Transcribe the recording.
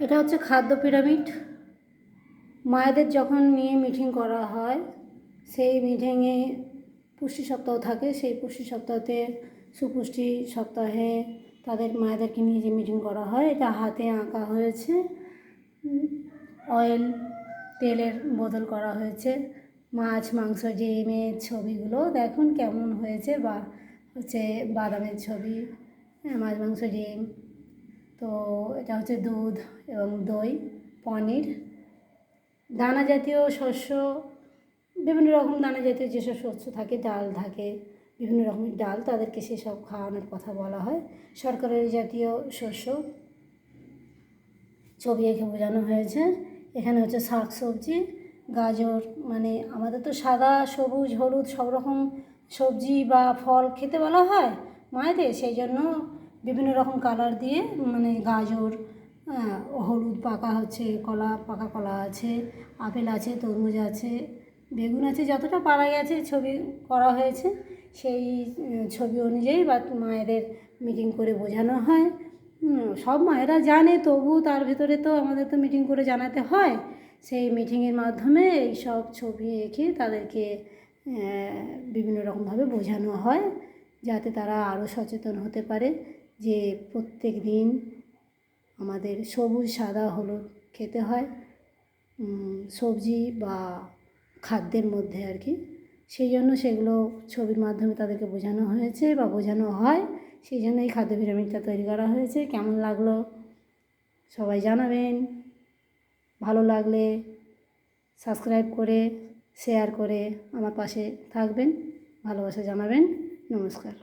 এটা হচ্ছে খাদ্য পিরামিড। মায়েদের যখন নিয়ে মিটিং করা হয়, সেই মিটিংয়ে পুষ্টি সপ্তাহ থাকে, সেই পুষ্টি সপ্তাহতে সুপুষ্টি সপ্তাহে তাদের মায়েদেরকে নিয়ে যে মিটিং করা হয়, এটা হাতে আঁকা হয়েছে। অয়েল তেলের বোতল করা হয়েছে, মাছ মাংস ডিমের ছবিগুলো দেখুন কেমন হয়েছে, বা হচ্ছে বাদামের ছবি, মাছ মাংস ডিম। তো এটা হচ্ছে দুধ এবং দই, পনির, দানা জাতীয় শস্য, বিভিন্ন রকম দানা জাতীয় যেসব শস্য থাকে, ডাল থাকে, বিভিন্ন রকমের ডাল, তাদেরকে সেসব খাওয়ানোর কথা বলা হয়। শর্করা জাতীয় শস্য ছবি এঁকে বোঝানো হয়েছে। এখানে হচ্ছে শাক সবজি, গাজর, মানে আমাদের তো সাদা সবুজ হলুদ সব রকম সবজি বা ফল খেতে বলা হয় মায়েদের, সেই জন্য বিভিন্ন রকম কালার দিয়ে, মানে গাজর, হলুদ পাকা হচ্ছে কলা, পাকা কলা আছে, আপেল আছে, তরমুজ আছে, বেগুন আছে, যতটা পারা গেছে ছবি করা হয়েছে। সেই ছবি অনুযায়ী বা মায়েদের মিটিং করে বোঝানো হয়। সব মায়েরা জানে, তবু তার ভেতরে তো আমাদের তো মিটিং করে জানাতে হয়। সেই মিটিংয়ের মাধ্যমে এই সব ছবি এঁকে তাদেরকে বিভিন্ন রকমভাবে বোঝানো হয়, যাতে তারা আরও সচেতন হতে পারে যে প্রত্যেক দিন আমাদের সবুজ সাদা হলুদ খেতে হয় সবজি বা খাদ্যের মধ্যে আর কি। সেই জন্য সেগুলো ছবির মাধ্যমে তাদেরকে বোঝানো হয়েছে বা বোঝানো হয়। সেই জন্য এই খাদ্য পিরামিডটা তৈরি করা হয়েছে। কেমন লাগলো সবাই জানাবেন। ভালো লাগলে সাবস্ক্রাইব করে শেয়ার করে আমার পাশে থাকবেন, ভালোবাসা জানাবেন। নমস্কার।